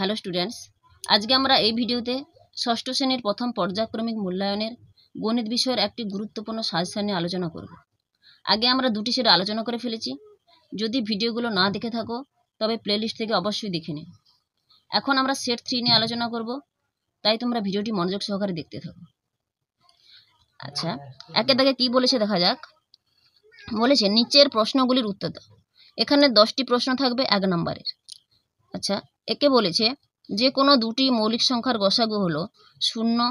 Hello students, আজকে আমরা এই ভিডিওতে ষষ্ঠ শ্রেণীর প্রথম পর্যায়ক্রমিক মূল্যায়নের গণিত বিষয়ের একটি গুরুত্বপূর্ণ সাজেশন নিয়ে আলোচনা করব। আগে আমরা দুটি সেট আলোচনা করে ফেলেছি। যদি ভিডিওগুলো না দেখে থাকো তবে প্লেলিস্ট থেকে অবশ্যই দেখে নিও। এখন আমরা সেট 3 নিয়ে আলোচনা করব, তাই তোমরা ভিডিওটি মনোযোগ সহকারে দেখতে থাকো। আচ্ছা, একে দাগে কি বলেছে দেখা যাক। বলেছে নিচের প্রশ্নগুলির উত্তর দাও। এখানে 10টি প্রশ্ন থাকবে 1 নম্বরের। আচ্ছা, একে বলেছে যে কোনো দুটি মৌলিক সংখ্যার গসাগু হলো 0,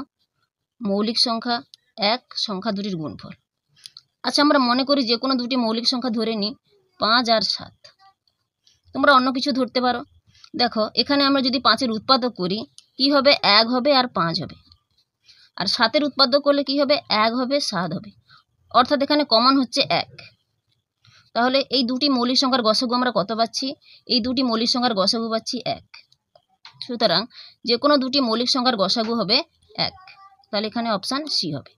মৌলিক সংখ্যা 1, সংখ্যা দুটির গুণফল। আচ্ছা, আমরা মনে করি যে কোনো দুটি মৌলিক সংখ্যা ধরে নিই 5 আর 7। তোমরা অন্য কিছু ধরতে পারো। দেখো, এখানে আমরা যদি 5-এর উৎপাদক করি কি হবে, 1 হবে আর 5 হবে। আর 7-এর উৎপাদক করলে কি হবে, 1 হবে 7 হবে। অর্থাৎ এখানে কমন হচ্ছে 1। তাহলে এই দুটি মৌলিক সংখ্যার গসাগু আমরা কত পাচ্ছি? এই দুটি মৌলিক সংখ্যার গসাগু পাচ্ছি 1। সুতরাং যে কোনো দুটি মৌলিক সংখ্যার গসাগু হবে 1। তাহলে এখানে অপশান সি হবে।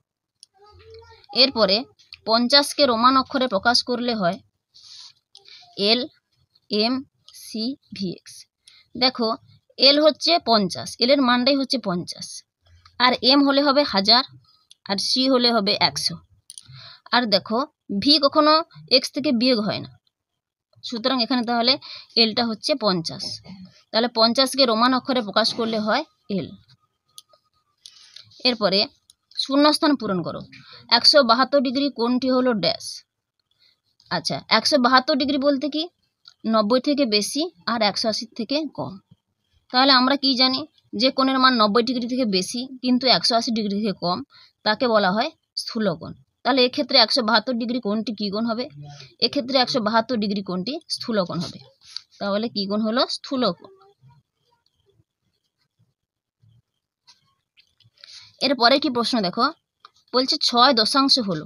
এরপরে 50কে রোমান অক্ষরে প্রকাশ করলে হয় L M C V X. দেখো, এল হচ্ছে 50, এলের মানটাই হচ্ছে 50, আর এম হলে হবে 1000, আর সি হলে হবে 100। আর দেখো, ভি কখনো এক্স থেকে বিয়োগ হয় না, সুতরাং এখানে তাহলে এলটা হচ্ছে 50। তাহলে 50কে রোমান অক্ষরে প্রকাশ করলে হয় এল। এরপরে শূন্যস্থান পূরণ করো। 172 ডিগ্রি কোণটি হলো ড্যাশ। আচ্ছা, 172 ডিগ্রি বলতে কি 90 থেকে বেশি আর 180 থেকে কম। তাহলে আমরা কি জানি, যে কোণের মান 90 ডিগ্রি থেকে বেশি কিন্তু 180 ডিগ্রি থেকে কম তাকে বলা হয় স্থূলকোণ। তাহলে এক্ষেত্রে 172 ডিগ্রি কোণটি কী কোণ হবে? এক্ষেত্রে 172 ডিগ্রি কোণটি স্থূলকোণ হবে। তাহলে কী কোণ হলো? স্থূলকোণ। এরপরে কি প্রশ্ন দেখো, বলছে 6 দশাংশ হলো।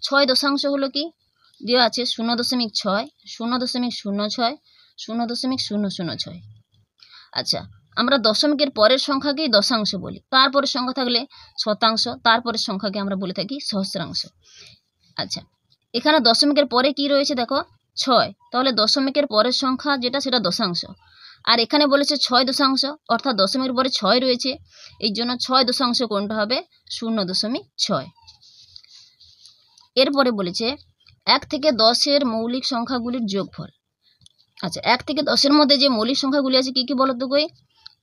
6 দশাংশ হলো কি দেওয়া আছে 0.6, 0.06, 0.006। আচ্ছা, আমরা দশমিকের পরের সংখ্যাকেই দশাংশ বলি, তারপরের সংখ্যা থাকলে শতাংশ, তারপরের সংখ্যাকে আমরা বলে থাকি সহস্রাংশ। আচ্ছা, এখানে দশমিকের পরে কি রয়েছে দেখো 6, তাহলে দশমিকের পরের সংখ্যা যেটা সেটা দশাংশ। আর এখানে বলেছে 6 দশাংশ, অর্থাৎ দশমিকের পরে 6 রয়েছে, এই জন্য 6 দশাংশ কোনটা হবে 0.6। এরপরে বলেছে 1 থেকে 10-এর মৌলিক সংখ্যাগুলির যোগফল। আচ্ছা, 1 থেকে 10-এর মধ্যে যে মৌলিক সংখ্যাগুলি আছে কি কি বলো তো কই?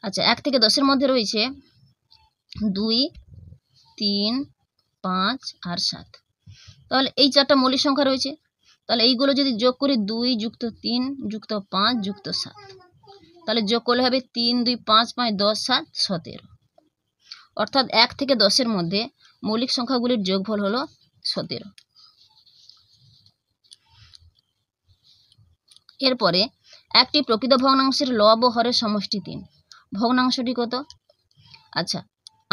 আচ্ছা, 1 থেকে 10-এর মধ্যে রয়েছে 2, 3, 5 আর 7। তাহলে এই 4টা মৌলিক সংখ্যা রয়েছে। তাহলে এইগুলো যদি যোগ করি 2 যুক্ত 3 যুক্ত 5 যুক্ত 7, তাহলে যোগ করলে হবে 3, 2, 5, 5, 10, 7, 17। অর্থাৎ 1 থেকে 10-এর মধ্যে মৌলিক সংখ্যাগুলির যোগফল হলো 17। এরপরে একটি প্রকৃত ভগ্নাংশের লব ও হরের সমষ্টি 3। ভগ্নাংশটি কত? আচ্ছা,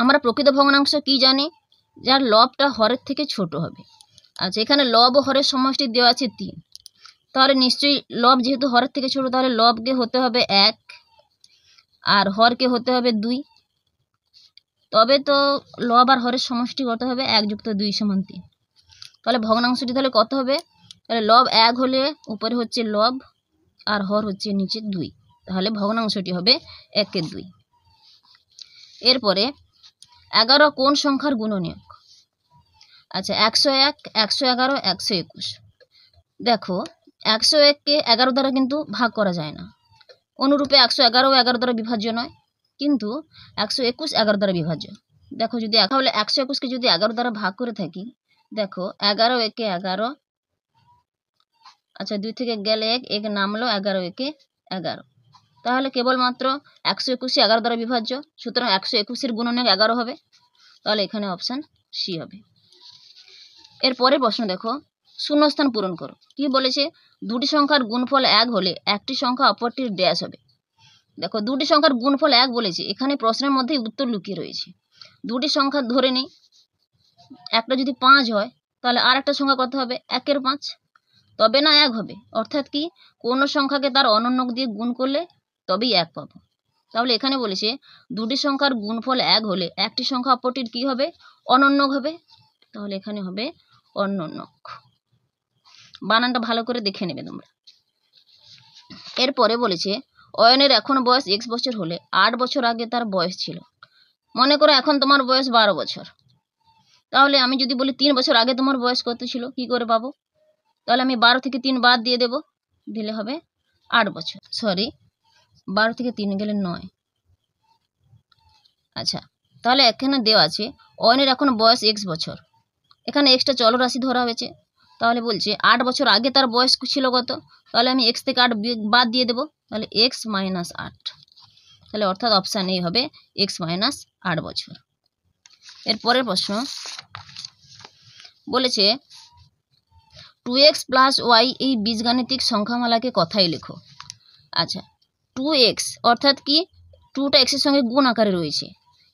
আমরা প্রকৃত ভগ্নাংশ কি জানি, যার লবটা হরের থেকে ছোট হবে। আচ্ছা, এখানে লব ও হরের সমষ্টি দেওয়া আছে 3, তাহলে নিশ্চয়ই লব যেহেতু হরের থেকে ছোট, তাহলে লবকে হতে হবে 1 আর হরকে হতে হবে 2। তবে তো লব আর হরের সমষ্টি কত হবে? 1 যুক্ত 2 সমান 3। তাহলে ভগ্নাংশটি তাহলে কত হবে? তাহলে লব 1 হলে উপরে হচ্ছে লব আর হর হচ্ছে নিচে 2, তাহলে ভগ্নাংশটি হবে 1/2। এরপরে 11 কোন সংখ্যার গুণনীয়ক? আচ্ছা, 101, 111, 121। দেখো, 101কে 11 দ্বারা কিন্তু ভাগ করা যায় না, অনুরূপে 111ও 11 দ্বারা বিভাজ্য নয়, কিন্তু 121 11 দ্বারা বিভাজ্য। দেখো, যদি তাহলে 121কে যদি 11 দ্বারা ভাগ করে থাকি, দেখো 11 একে 11, আচ্ছা 2 থেকে গেলে 1 নামলো, 11 একে 11, তাহলে কেবলমাত্র 121 11 দ্বারা বিভাজ্য, সুতরাং 121-এর গুণনীয়ক 11 হবে। তাহলে এখানে অপশান সি হবে। এরপরে প্রশ্ন দেখো, শূন্যস্থান পূরণ করো। কি বলেছে? দুটি সংখ্যার গুণফল 1 হলে একটি সংখ্যা অপরটির ড্যাশ হবে। দেখো, দুটি সংখ্যার গুণফল 1 বলেছে, এখানে প্রশ্নের মধ্যেই উত্তর লুকিয়ে রয়েছে। দুটি সংখ্যা ধরে নেই, একটা যদি 5 হয় তাহলে আর একটা সংখ্যা কত হবে? 1-এর 5, তবে না 1 হবে। অর্থাৎ কি, কোনো সংখ্যাকে তার অনন্যক দিয়ে গুণ করলে তবেই 1 পাবো। তাহলে এখানে বলেছে দুটি সংখ্যার গুণফল 1 হলে একটি সংখ্যা অপরটির কি হবে? অনন্যক হবে। তাহলে এখানে হবে অনন্যক। বানানটা ভালো করে দেখে নেবে তোমরা। এরপরে বলেছে অয়নের এখন বয়স x বছর হলে 8 বছর আগে তার বয়স ছিল। মনে করো এখন তোমার বয়স 12 বছর। তাহলে আমি যদি বলি 3 বছর আগে তোমার বয়স কত ছিল, কি করে পাবো? তাহলে আমি 12 থেকে 3 বাদ দিয়ে দেব, দিলে হবে 8 বছর। 12 থেকে 3 গেলে 9। আচ্ছা, তাহলে এখানে দেওয়া আছে অয়নের এখন বয়স x বছর। এখানে এক্সটা চলরাশি ধরা হয়েছে, তাহলে বলছে 8 বছর আগে তার বয়স ছিল কত? তাহলে আমি x থেকে 8 বাদ দিয়ে দেবো, তাহলে x - 8। তাহলে অর্থাৎ অপশান এ হবে x - 8 বছর। এর পরের প্রশ্ন বলেছে 2x + y এই বীজগাণিতিক সংখ্যামালাকে কথায় লেখো। আচ্ছা, 2x অর্থাৎ কি? 2টা x এর সঙ্গে গুণ আকারে রয়েছে,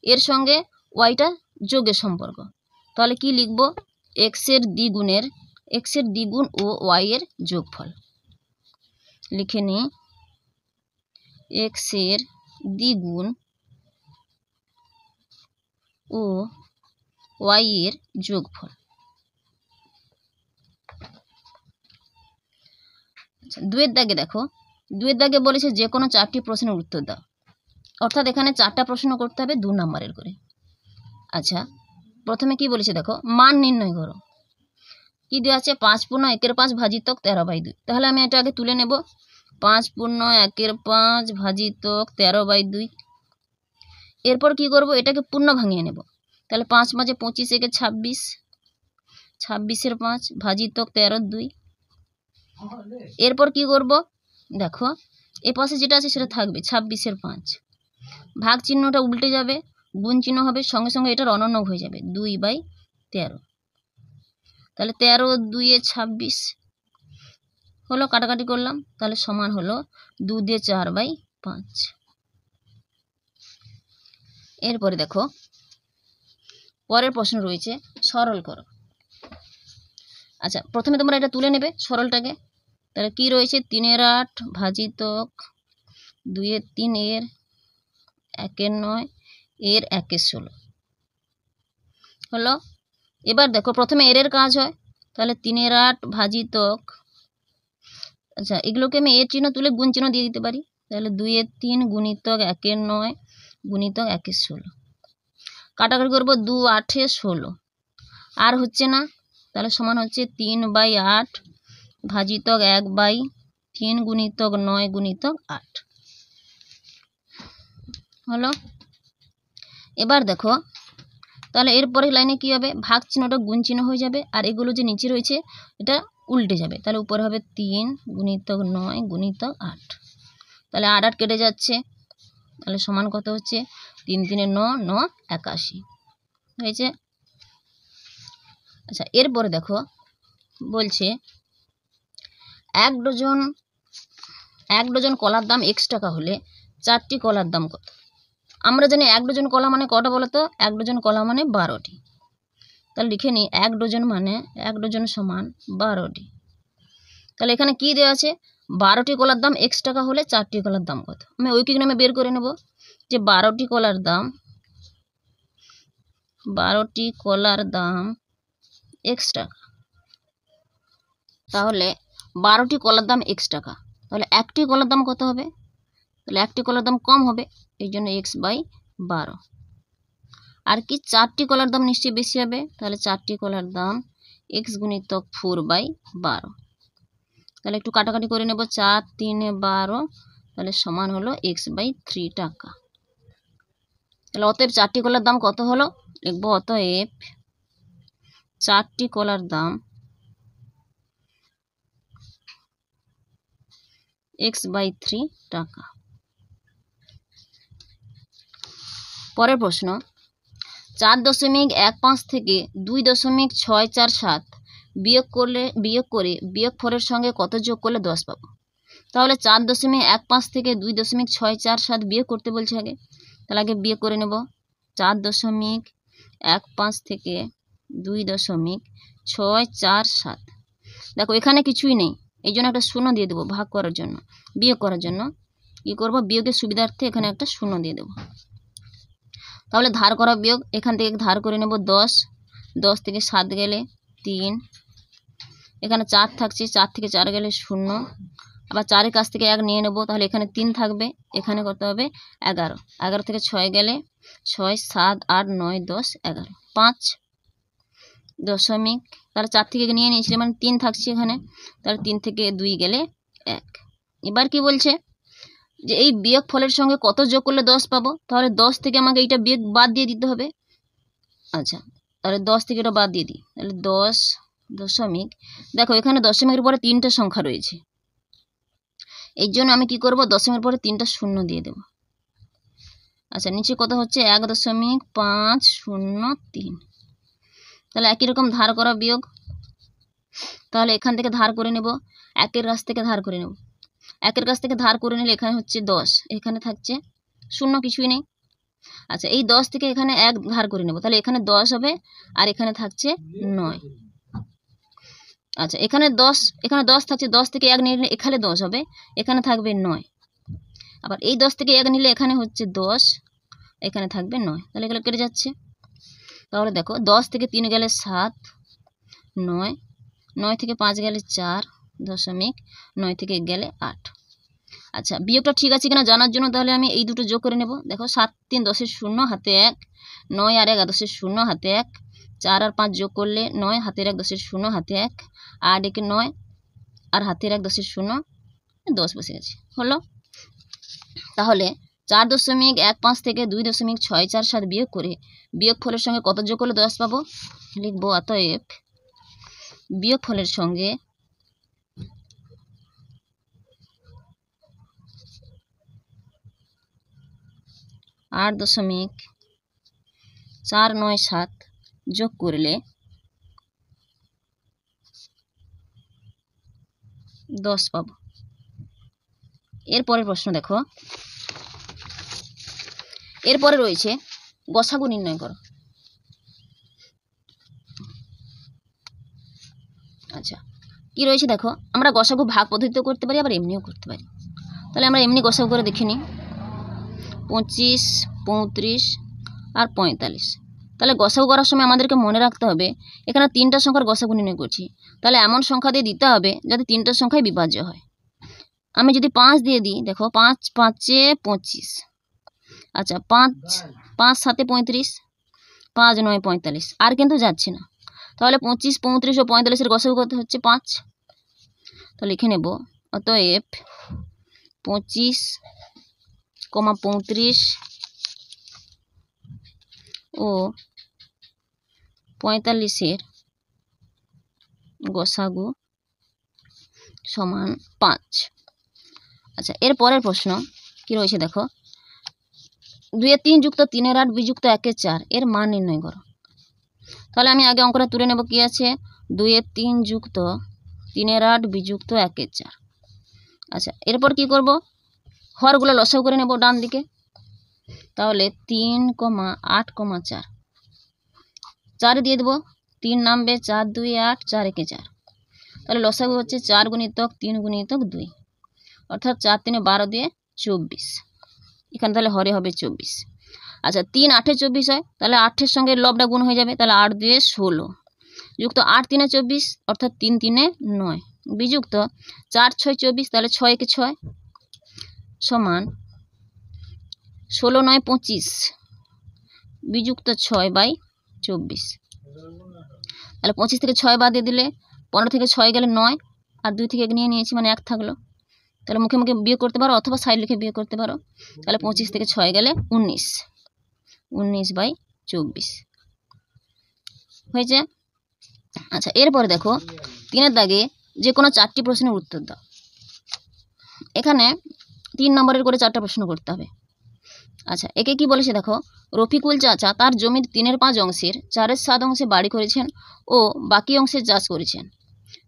এর সঙ্গে yটা যোগের সম্পর্ক। তাহলে কি লিখব? x এর দ্বিগুণ ও y এর যোগফল। লিখে নিই, x এর দ্বিগুণ ও y এর যোগফল। আচ্ছা, 2 দাগে দেখো, 2 দাগে বলেছে যে কোনো 4টি প্রশ্নের উত্তর দাও। অর্থাৎ এখানে 4টা প্রশ্ন করতে হবে 2 নম্বরের করে। আচ্ছা, প্রথমে কি বলেছে দেখো, মান নির্ণয় করো। কি দেওয়া আছে? 5 পূর্ণ 1 5 ভাজিতক 13/2। তাহলে আমি এটা আগে তুলে নেব। 5 পূর্ণ 1 5 ভাজিতক 13/2। এরপর কি করব? এটাকে পূর্ণ ভাঙিয়ে নেব। তাহলে 5 5 25 1 26, 26 5 ভাজিতক 13/2। এরপর কি করব? দেখো এ পাশে যেটা আছে সেটা থাকবে, 26 5। ভাগ চিহ্নটা উল্টে যাবে, গুণ চিহ্ন হবে, সঙ্গে সঙ্গে এটার অনন্য হয়ে যাবে, 2/13। তাহলে 13 2 26 হলো, কাটাকাটি করলাম, তাহলে সমান হলো 2 দিয়ে 4/5। এরপরে দেখো পরের প্রশ্ন রয়েছে সরল করো। আচ্ছা, প্রথমে তোমরা এটা তুলে নেবে সরলটাকে। তাহলে কি রয়েছে? 3 8 ভাজিতক 2 3 1 9 1 16 হলো। এবার দেখো প্রথমে এর কাজ হয়, তাহলে 3 8 ভাজিতক, আচ্ছা এগুলোকে আমি এর চিহ্ন তুলে গুণ চিহ্ন দিয়ে দিতে পারি। তাহলে 2 3 গুণিতক 1 9 গুণিতক 1 16। কাটাকাটি করবো, 2 8 16, আর হচ্ছে না, তাহলে সমান হচ্ছে 3/8 ভাজিতক 1/3 গুণিতক 9 গুণিতক 8 হলো। এবার দেখো তাহলে এরপরে লাইনে কি হবে? ভাগ চিহ্নটা গুণ চিহ্ন হয়ে যাবে, আর এগুলো যে নিচে রয়েছে এটা উল্টে যাবে। তাহলে উপরে হবে 3 গুণিতক 9 গুণিতক 8। তাহলে 8 8 কেটে যাচ্ছে, তাহলে সমান কত হচ্ছে? 3 3 9 9 81 হয়েছে। আচ্ছা, এরপরে দেখো বলছে 1 ডজন কলার দাম x টাকা হলে 4টি কলার দাম কত? আমরা জানি 1 ডজন কলা মানে কটা বলো তো? 1 ডজন কলা মানে 12টি। তাহলে লিখে নিই 1 ডজন মানে 1 ডজন সমান 12টি। তাহলে এখানে কি দেওয়া আছে? 12টি কলার দাম x টাকা হলে 4টি কলার দাম কত? আমি ঐকিক নামে বের করে নেব যে 12টি কলার দাম x টাকা। তাহলে 12টি কলার দাম x টাকা, তাহলে একটি কলার দাম কত হবে? তাহলে একটি কলার দাম কম হবে, এই জন্য x/12। আর কি 4টি কলার দাম নিশ্চয়ই বেশি হবে, তাহলে 4টি কলার দাম x গুণিতক 4/12। তাহলে একটু কাটাকাটি করে নেব, 4 3 12, তাহলে সমান হলো x/3 টাকা। তাহলে অতএব 4টি কলার দাম কত হলো? লিখবো অতএব 4টি কলার দাম x/3 টাকা। পরের প্রশ্ন 4.15 থেকে 2.647 বিয়োগ করে বিয়োগফলের সঙ্গে কত যোগ করলে 10 পাবো? তাহলে 4.15 থেকে 2.647 বিয়োগ করতে বলছে আগে, তাহলে আগে বিয়োগ করে নেব। 4.15 থেকে 2.647। দেখো এখানে কিছুই নেই, এই জন্য একটা শূন্য দিয়ে দেবো ভাগ করার জন্য। বিয়োগ করার জন্য কি করব? বিয়োগের সুবিধার্থে এখানে একটা শূন্য দিয়ে দেবো। তাহলে ধার করা বিয়োগ, এখান থেকে ধার করে নেব 10, 10 থেকে 7 গেলে 3, এখানে 4 থাকছে, 4 থেকে 4 গেলে 0, আবার 4-এর কাছ থেকে 1 নিয়ে নেব, তাহলে এখানে 3 থাকবে, এখানে কত হবে 11, 11 থেকে 6 গেলে 6, 7, 8, 9, 10, 11, 5 দশমিক, তাহলে 4 থেকে নিয়ে নিয়েছিলাম মানে 3 থাকছে এখানে, তাহলে 3 থেকে 2 গেলে 1। এবার কি বলছে যে এই বিয়োগ ফলের সঙ্গে কত যোগ করলে 10 পাবো, তাহলে 10 থেকে আমাকে এইটা বিয়োগ বাদ দিয়ে দিতে হবে। আচ্ছা, তাহলে 10 থেকে এটা বাদ দিয়ে দিই, তাহলে 10 দশমিক, দেখো এখানে দশমিকের পরে 3টে সংখ্যা রয়েছে, এই জন্য আমি কি করব, দশমিকের পরে 3টা শূন্য দিয়ে দেব। আচ্ছা, নিচে কত হচ্ছে 1.503, তাহলে একই রকম ধার করা বিয়োগ, তাহলে এখান থেকে ধার করে নেব, 1-এর কাছ থেকে ধার করে নেব, 1-এর কাছ থেকে ধার করে নিলে এখানে হচ্ছে 10, এখানে থাকছে শূন্য, কিছুই নেই। আচ্ছা, এই 10 থেকে এখানে 1 ধার করে নেব, তাহলে এখানে 10 হবে আর এখানে থাকছে 9। আচ্ছা, এখানে 10 থাকছে, 10 থেকে 1 নিলে এখানে 10 হবে, এখানে থাকবে 9। আবার এই 10 থেকে 1 নিলে এখানে হচ্ছে 10, এখানে থাকবে 9, তাহলে এগুলো কেটে যাচ্ছে। তাহলে দেখো 10 থেকে 3 গেলে 7, 9, 9 থেকে 5 গেলে 4 দশমিক, 9 থেকে গেলে 8। আচ্ছা, বিয়োগটা ঠিক আছে কিনা জানার জন্য তাহলে আমি এই দুটো যোগ করে নেব। দেখো 7, 3, 10 0 হাতে 1, 9 আর 1 10 0 হাতে 1, 4 আর 5 যোগ করলে 9 হাতের 1 10 0 হাতে 1, 8 একে 9 আর হাতের 1 10 0, 10 বসে গেছে, হলো। তাহলে 4.15 থেকে 2.647 বিয়োগ করে বিয়োগ ফলের সঙ্গে কত যোগ করলে 10 পাবো, লিখবো অতএব বিয়োগ ফলের সঙ্গে 8.497 যোগ করলে 10 পাবো। এরপরের প্রশ্ন দেখো, এরপরে রয়েছে গসাগু নির্ণয় করো। আচ্ছা, কি রয়েছে দেখো, আমরা গসাগু ভাগ পদ্ধতিতে করতে পারি, আবার এমনিও করতে পারি। তাহলে আমরা এমনি গসাগু করে দেখে নিই, 25, 35 আর 45। তাহলে গসাগু করার সময় আমাদেরকে মনে রাখতে হবে এখানে 3টা সংখ্যার গসাগু নির্ণয় করছি, তাহলে এমন সংখ্যা দিয়ে দিতে হবে যাতে 3টা সংখ্যাই বিভাজ্য হয়। আমি যদি 5 দিয়ে দিই, দেখো 5 5 25, আচ্ছা 5 5 7 35, 5 9 45, আর কিন্তু যাচ্ছে না, তাহলে 25, 35 ও 45-এর গসাগু কত হচ্ছে 5। তাহলে লিখে নেব অতএব 25, 35 ও 45-এর গসাগু সমান 5। আচ্ছা, এর পরের প্রশ্ন কি রয়েছে দেখো, 2 এর 3 যুক্ত 3 এর 8 বিযুক্ত 1 এর 4 এর মান নির্ণয় করো। তাহলে আমি আগে অঙ্কটা তুলে নেব, কি আছে 2 এর 3 যুক্ত 3 এর 8 বিযুক্ত 1 এর 4। আচ্ছা, এরপর কি করব, হরগুলো লসাগু করে নেব ডান দিকে, তাহলে 3, 8, 4, 4 দিয়ে দেবো, 3 নামবে, 4 2 8, 4 1 4, তাহলে লসাগু হচ্ছে 4 গুণিতক 3 গুণিতক 2, অর্থাৎ 4 3 12 দিয়ে 24, এখানে তাহলে হরে হবে 24। আচ্ছা, 3 8 24 হয়, তাহলে 8-এর সঙ্গে লবটা গুণ হয়ে যাবে, তাহলে 8 দিয়ে 16 যুক্ত 8 3 24, অর্থাৎ 3 3 9 বিযুক্ত 4 6 24, তাহলে 6 1 6 সমান 16 9 25 বিযুক্ত 6/24। তাহলে 25 থেকে 6 বাদ দিয়ে দিলে 15 থেকে 6 গেলে 9, আর 2 থেকে 1 নিয়ে নিয়েছি মানে 1 থাকলো, তাহলে মুখে মুখে বিয়োগ করতে পারো অথবা সাইড লিখে বিয়োগ করতে পারো। তাহলে 25 থেকে 6 গেলে 19, 19/24 হয়েছে। আচ্ছা, এরপরে দেখো 3-এর দাগে যে কোনো 4টি প্রশ্নের উত্তর দাও। এখানে 3 নম্বরের করে 4টা প্রশ্ন করতে হবে। আচ্ছা, একে কি বলেছে দেখো, রফিকুল চাচা তার জমির 3/5 অংশের 4/7 অংশে বাড়ি করেছেন ও বাকি অংশে চাষ করেছেন।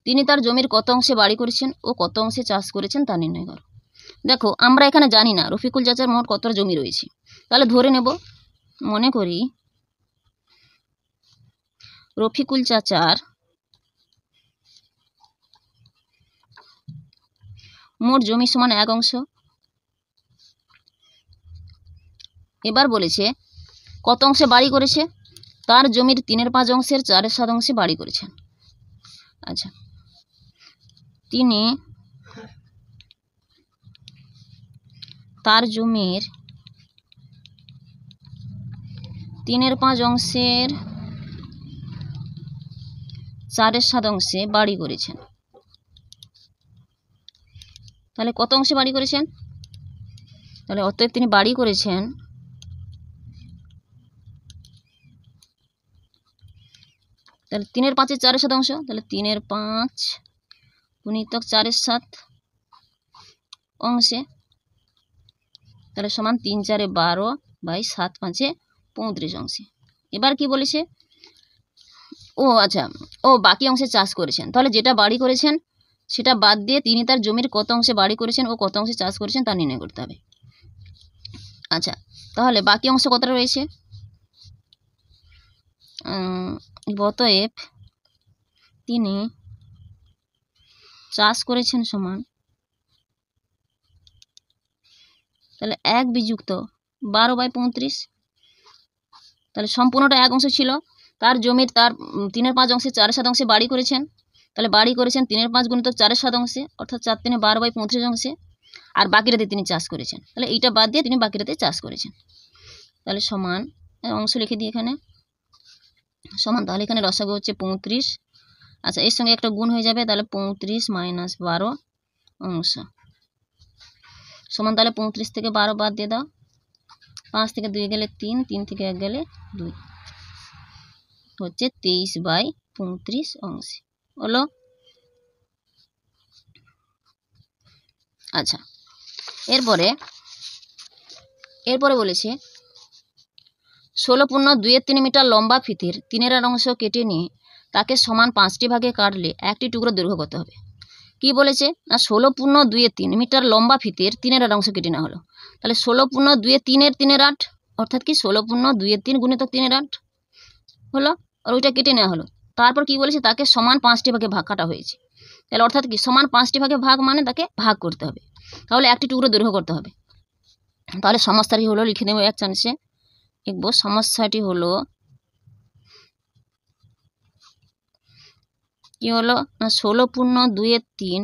তিনি তার জমির কত অংশে বাড়ি করেছেন ও কত অংশে চাষ করেছেন তা নির্ণয় করো। দেখো আমরা এখানে জানি না রফিকুল চাচার মোট কতটা জমি রয়েছে, তাহলে ধরে নেব, মনে করি রফিকুল চাচার মোট জমি সমান 1 অংশ। এবার বলেছে কত অংশে বাড়ি করেছে, তার জমির 3/5 অংশের 4/7 অংশে বাড়ি করেছেন। আচ্ছা, তিনি তার জমির 3/5 অংশের 4/7 অংশে বাড়ি করেছেন। তাহলে কত অংশে বাড়ি করেছেন? তাহলে অতএব তিনি বাড়ি করেছেন তাহলে 3/5 4/7 অংশ, তাহলে 3/5 গুণিতক 4/7 অংশে, তাহলে সমান 3 4 12 বাই 7 5 35 অংশে। এবার কি বলেছে? বাকি অংশে চাষ করেছেন। তাহলে যেটা বাড়ি করেছেন সেটা বাদ দিয়ে তিনি তার জমির কত অংশে বাড়ি করেছেন ও কত অংশে চাষ করেছেন তা নির্ণয় করতে হবে। আচ্ছা, তাহলে বাকি অংশ কতটা রয়েছে? অতএব তিনি চাষ করেছেন সমান, তাহলে 1 বিযুক্ত 12/35। তাহলে সম্পূর্ণটা 1 অংশ ছিল, তার জমির তার 3/5 অংশে 4/7 অংশে বাড়ি করেছেন। তাহলে বাড়ি করেছেন 3/5 গুণিতক 4/7 অংশে, অর্থাৎ 4 3 12/35 অংশে, আর বাকিটাতে তিনি চাষ করেছেন। তাহলে এইটা বাদ দিয়ে তিনি বাকিটাতে চাষ করেছেন। তাহলে সমান অংশ লিখে দিই এখানে সমান, তাহলে এখানে লসাগু হচ্ছে 35। আচ্ছা, এর সঙ্গে একটা গুণ হয়ে যাবে, তাহলে 35 - 12 অংশ সমান, তাহলে 35 থেকে 12 বাদ দিয়ে দাও, 5 থেকে 2 গেলে 3, 3 থেকে 1 গেলে 2, হচ্ছে 23/35 অংশে হলো। আচ্ছা, এরপরে বলেছে 16.2 মিটার লম্বা ফিতের 3/8 অংশ কেটে নিয়ে তাকে সমান 5টি ভাগে কাটলে একটি টুকরো দৈর্ঘ্য কত হবে? কি বলেছে না 16.2 মিটার লম্বা ফিতের 3/8 অংশ কেটে নেওয়া হলো। তাহলে 16.2 এর 3/8 অর্থাৎ কি 16.2 গুণিতক 3/8 হলো, আর ওইটা কেটে নেওয়া হলো। তারপর কি বলেছে? তাকে সমান 5টি ভাগে ভাগ কাটা হয়েছে। তাহলে অর্থাৎ কি সমান 5টি ভাগে ভাগ মানে তাকে ভাগ করতে হবে, তাহলে একটি টুকরো দৈর্ঘ্য করতে হবে। তাহলে সমস্যাটি হলো, লিখে নেব এক চান্সে লিখব, সমস্যাটি হলো কি হলো না 16.2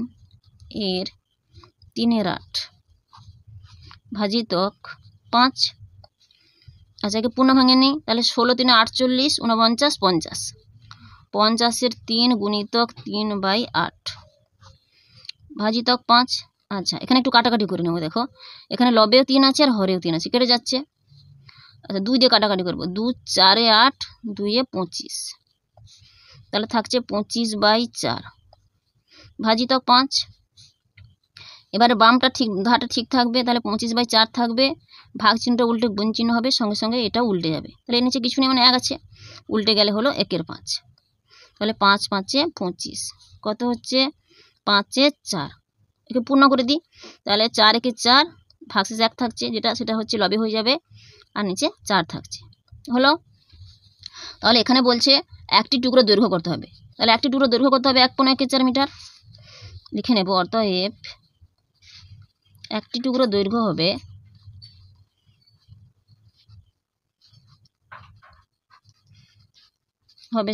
এর 3/8 ভাজিতক 5। আচ্ছা, একে পূর্ণ ভাঙে নেই, তাহলে 16 3 48 49 50, 50 3 গুণিতক 3/8 ভাজিতক 5। আচ্ছা, এখানে একটু কাটাকাটি করে নেব। দেখো এখানে লবেও 3 আছে আর হরেও 3 আছে, কেটে যাচ্ছে। আচ্ছা, 2 দিয়ে কাটাকাটি করবো, 2 4 8 2 25, তাহলে থাকছে 25/4 ভাজিতক 5। এবারে বামটা ঠিক ধারটা ঠিক থাকবে, তাহলে 25/4 থাকবে, ভাগ চিহ্নটা উল্টে গুণ চিহ্ন হবে, সঙ্গে সঙ্গে এটা উল্টে যাবে। তাহলে এর নিচে কিছু নেই, মানে 1 আছে, উল্টে গেলে হলো 1 5। তাহলে 5 5 25 কত হচ্ছে 5 4। একে পূর্ণ করে দিই, তাহলে 4 1 4 ভাগশেষ 1 থাকছে, সেটা হচ্ছে লবে হয়ে যাবে, আর নিচে 4 থাকছে হলো। তাহলে এখানে বলছে একটি টুকরো দৈর্ঘ্য করতে হবে, তাহলে একটি টুকরো দৈর্ঘ্য করতে হবে 1.14 মিটার। লিখে নেব, অতএব একটি টুকরো দৈর্ঘ্য হবে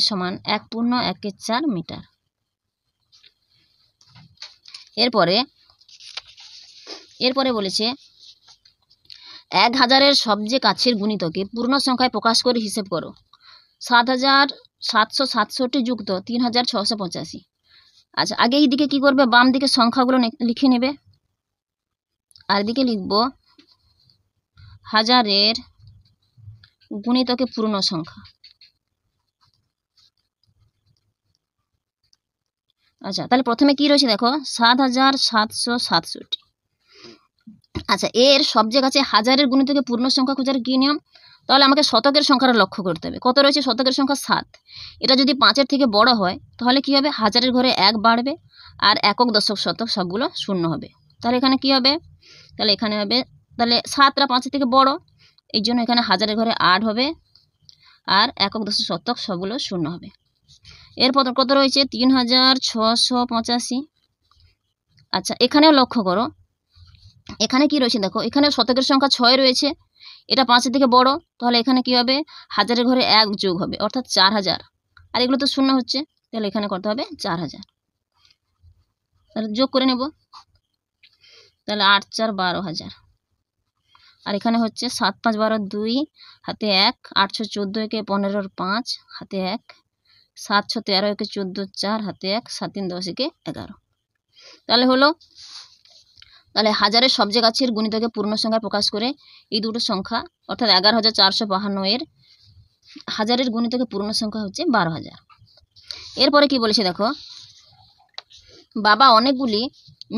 সমান 1.14 মিটার। এরপরে বলেছে 1000-এর সবচেয়ে কাছের গুণিতকে পূর্ণ সংখ্যায় প্রকাশ করে হিসেব করো। 7767 যুক্ত 3685। আচ্ছা, আগে এই দিকে কি করবে, বাম দিকে সংখ্যাগুলো লিখে নেবে, আর এদিকে লিখব 1000-এর গুণিতকে পূর্ণ সংখ্যা। আচ্ছা, তাহলে প্রথমে কি রয়েছে দেখো 7767। আচ্ছা, এর সবচেয়ে কাছে 1000-এর গুণিতকে পূর্ণ সংখ্যা খোঁজার কি নিয়ম? তাহলে আমাকে শতকের সংখ্যাটা লক্ষ্য করতে হবে। কত রয়েছে? শতকের সংখ্যা 7। এটা যদি 5-এর থেকে বড় হয় তাহলে কি হবে, 1000-এর ঘরে 1 বাড়বে, আর একক দশক শতক সবগুলো শূন্য হবে। তাহলে এখানে কি হবে, তাহলে এখানে হবে, তাহলে 7টা 5-এর থেকে বড়, এই জন্য এখানে 1000-এর ঘরে 8 হবে, আর একক দশক শতক সবগুলো শূন্য হবে। এরপর কত রয়েছে 3685। আচ্ছা, এখানেও লক্ষ্য করো, এখানে কি রয়েছে দেখো, এখানে শতকের সংখ্যা 6 রয়েছে, এটা 5-এর থেকে বড়, তাহলে এখানে কি হবে, 1000-এর ঘরে 1 যোগ হবে, অর্থাৎ 4000, আর এগুলো তো শূন্য হচ্ছে, তাহলে এখানে করতে হবে 4000। তাহলে যোগ করে নেব, তাহলে 8 4 12,000। আর এখানে হচ্ছে 7 5 12 2 হাতে 1, 8 6 14 একে 15 5 হাতে 1, 7 6 13 একে 14 4 হাতে 1, 7 3 10 একে 11। তাহলে হলো, তাহলে হাজারের সবচেয়ে কাছের গুণিতকে পূর্ণ সংখ্যায় প্রকাশ করে এই দুটো সংখ্যা অর্থাৎ 11,452 এর হাজারের গুণিতকে পূর্ণ সংখ্যা হচ্ছে 12,000। এরপরে কি বলেছে দেখো, বাবা অনেকগুলি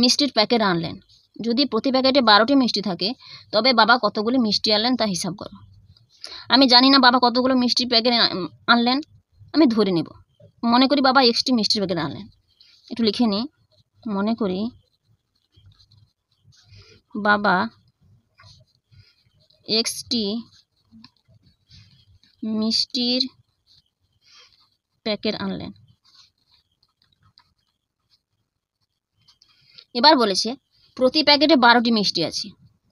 মিষ্টির প্যাকেট আনলেন। যদি প্রতি প্যাকেটে 12টি মিষ্টি থাকে তবে বাবা কতগুলি মিষ্টি আনলেন তা হিসাব করো। আমি জানি না বাবা কতগুলো মিষ্টির প্যাকেট আনলেন, আমি ধরে নেব। মনে করি বাবা 1টি মিষ্টির প্যাকেট আনলেন। একটু লিখে নিই। মনে করি বাবা 1টি মিষ্টির প্যাকেট আনলেন। এবার বলেছে প্রতি প্যাকেটে 12টি মিষ্টি আছে,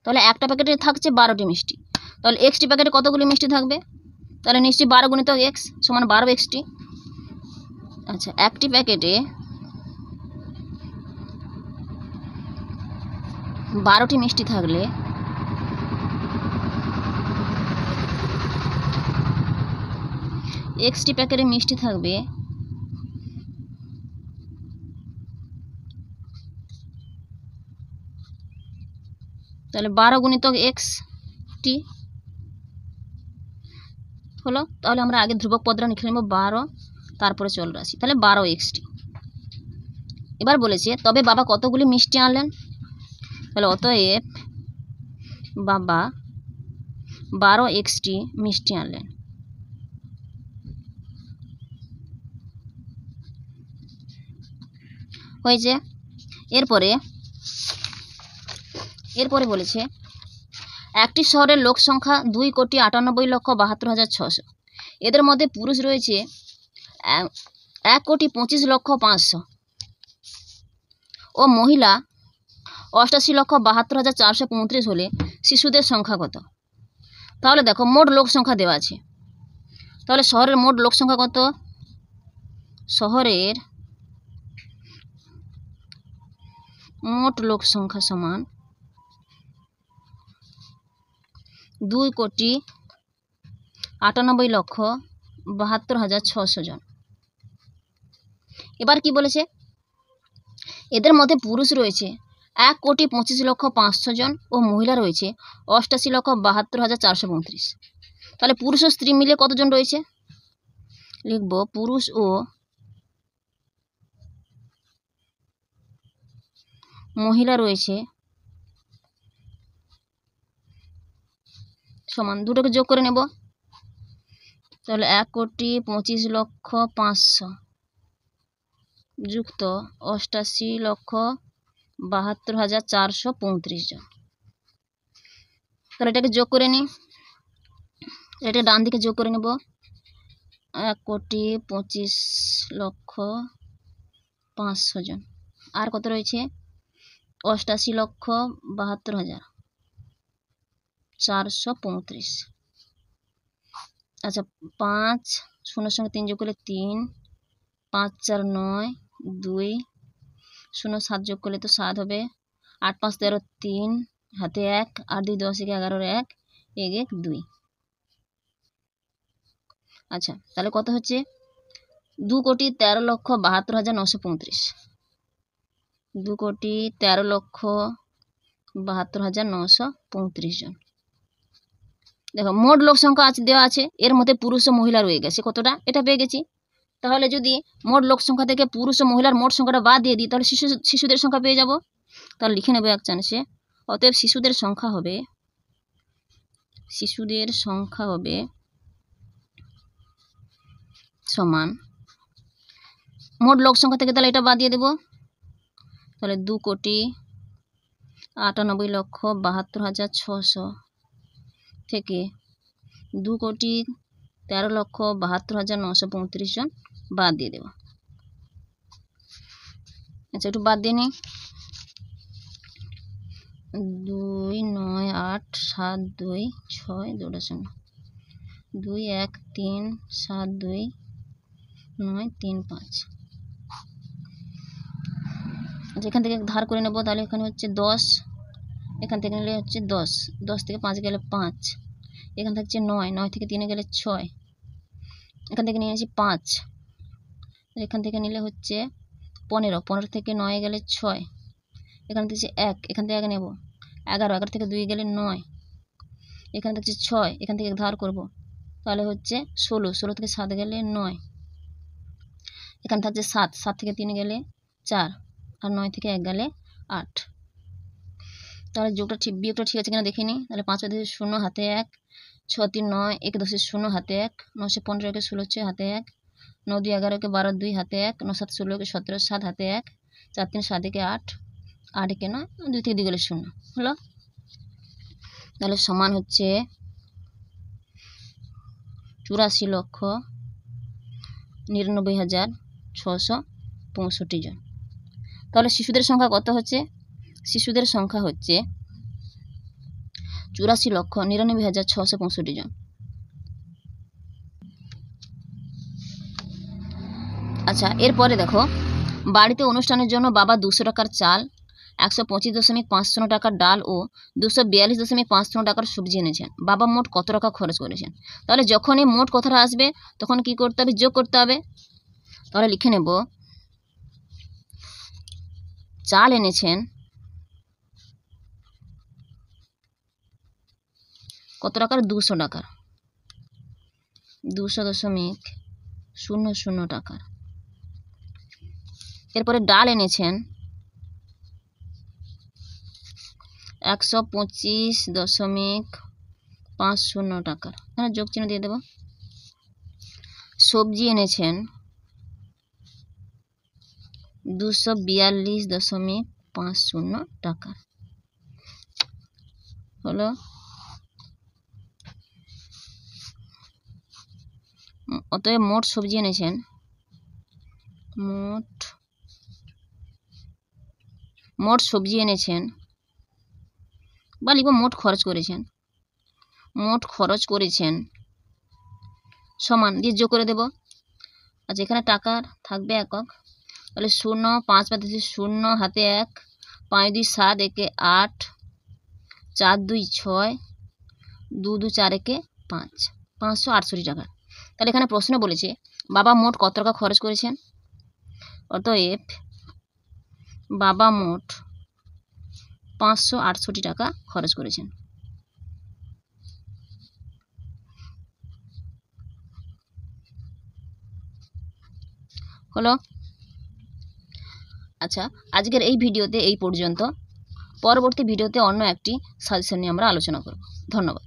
তাহলে একটা প্যাকেটে থাকছে 12টি মিষ্টি, তাহলে এক্সটি প্যাকেটে কতগুলি মিষ্টি থাকবে? তাহলে নিশ্চয়ই 12 গুণিতক এক্স সমান 12 এক্সটি। আচ্ছা, একটি প্যাকেটে 12টি মিষ্টি থাকলে এক্সটি প্যাকেটে মিষ্টি থাকবে তাহলে 12 গুণিতক এক্সটি হলো। তাহলে আমরা আগে ধ্রুবক পদটা লিখে নেব 12, তারপরে চল রাশি, তাহলে 12 এক্সটি। এবার বলেছে তবে বাবা কতগুলি মিষ্টি আনলেন, তাহলে অতএব বাবা 12 এক্সটি মিষ্টি আনলেন। হয়েছে। এরপরে বলেছে একটি শহরের লোক সংখ্যা 2,98,72,600। এদের মধ্যে পুরুষ রয়েছে 1,25,05,000 ও মহিলা 88,72,435 হলে শিশুদের সংখ্যা কত? তাহলে দেখো মোট লোক সংখ্যা দেওয়া আছে, তাহলে শহরের মোট লোক সংখ্যা কত? শহরের মোট লোক সংখ্যা সমান 2,98,72,600 জন। এবার কি বলেছে, এদের মধ্যে পুরুষ রয়েছে 1,25,05,000 জন ও মহিলা রয়েছে 88,72,435। তাহলে পুরুষ ও স্ত্রী মিলে কতজন রয়েছে? লিখব পুরুষ ও মহিলা রয়েছে সমান, দুটোকে যোগ করে নেব। তাহলে 1,25,05,000 যুক্ত 88,72,435 জন। তাহলে এটাকে যোগ করে নিই, এটা ডান দিকে যোগ করে নেব। 1,25,05,000 জন, আর কত রয়েছে? 88,72,435। আচ্ছা, 5 শূন্যর সঙ্গে 3 যোগ করলে 3, 5 4 9, 2 শূন্য 7 যোগ করলে তো 7 হবে, 8 5 13 3 হাতে 1, 8 2 10 একে 11 1 1 1 2। আচ্ছা, তাহলে কত হচ্ছে? 2,13,72,935। 2,13,72,935 জন। দেখো মোট লোক সংখ্যা আছে দেওয়া আছে, এর মধ্যে পুরুষ ও মহিলা রয়ে গেছে কতটা, এটা পেয়ে গেছি। তাহলে যদি মোট লোক সংখ্যা থেকে পুরুষ ও মহিলার মোট সংখ্যাটা বাদ দিয়ে দিই তাহলে শিশুদের সংখ্যা পেয়ে যাব। তাহলে লিখে নেব এক চান্সে। অতএব শিশুদের সংখ্যা হবে সমান মোট লোক সংখ্যা থেকে, তাহলে এটা বাদ দিয়ে দেব। তাহলে 2,98,72,600 থেকে 2,13,72,935 জন বাদ দিয়ে দেব। আচ্ছা, একটু বাদ দিয়ে নিই। 2 9 8 7 2 6 2 0 2 1 3 7 2 9 3 5। আচ্ছা, এখান থেকে ধার করে নেব। তাহলে এখানে হচ্ছে 10 এখান থেকে নিলে হচ্ছে 10, 10 থেকে 5 গেলে 5, এখান থাকছে 9, 9 থেকে 3 গেলে 6, এখান থেকে নিয়ে নিয়েছি 5, এখান থেকে নিলে হচ্ছে 15, 15 থেকে 9 গেলে 6, এখান থেকে 1, এখান থেকে 1 নেব, 11, 11 থেকে 2 গেলে 9, এখান থেকে 6, এখান থেকে ধার করব, তাহলে হচ্ছে 16, 16 থেকে 7 গেলে 9, এখান থাকছে 7, 7 থেকে 3 গেলে 4, আর 9 থেকে 1 গেলে 8। তাহলে বিয়োগটা ঠিক আছে কিনা দেখে নিই। তাহলে 5 10 0 হাতে 1, 6 3 9, 1 10 0 হাতে 1, 9 15 কে 16 6 হাতে 1, 9 2 11 কে 12 2 হাতে 1, 9 7 16 কে 17 7 হাতে 1, 4 3 7 কে 8, 8 কে 9, 2 থেকে 2 গেলে 0 হলো। তাহলে সমান হচ্ছে 84,99,665 জন। তাহলে শিশুদের সংখ্যা কত হচ্ছে? শিশুদের সংখ্যা হচ্ছে 84,99,665 জন। আচ্ছা, এরপরে দেখো, বাড়িতে অনুষ্ঠানের জন্য বাবা 200 টাকার চাল, 125.5 টাকার ডাল ও 242.5 টাকার সবজি এনেছেন। বাবা মোট কত টাকা খরচ করেছেন? তাহলে যখনই মোট কথাটা আসবে তখন কি করতে হবে? যোগ করতে হবে। তাহলে লিখে নেব, চাল এনেছেন কত টাকার? 200 টাকার, 200.00 টাকার। এরপরে ডাল এনেছেন 125.50 টাকার, এখানে যোগ চিহ্ন দিয়ে দেব। সবজি এনেছেন 242.50 টাকার হলো। অতএব মোট সবজি এনেছেন, মোট সবজি এনেছেন, বা লিখব মোট খরচ করেছেন, মোট খরচ করেছেন সমান দিয়ে যোগ করে দেব। আচ্ছা, এখানে টাকার থাকবে একক, তাহলে 0 5 5 0 হাতে 1, 5 2 7 1 8, 4 2 6, 2 2 4 1 5, 568 টাকা। তাহলে এখানে প্রশ্ন বলেছে বাবা মোট কত টাকা খরচ করেছেন। অতএব বাবা মোট 568 টাকা খরচ করেছেন। হলো। আচ্ছা, আজকের এই ভিডিওতে এই পর্যন্ত। পরবর্তী ভিডিওতে অন্য একটি সাজেশন নিয়ে আমরা আলোচনা করব। ধন্যবাদ।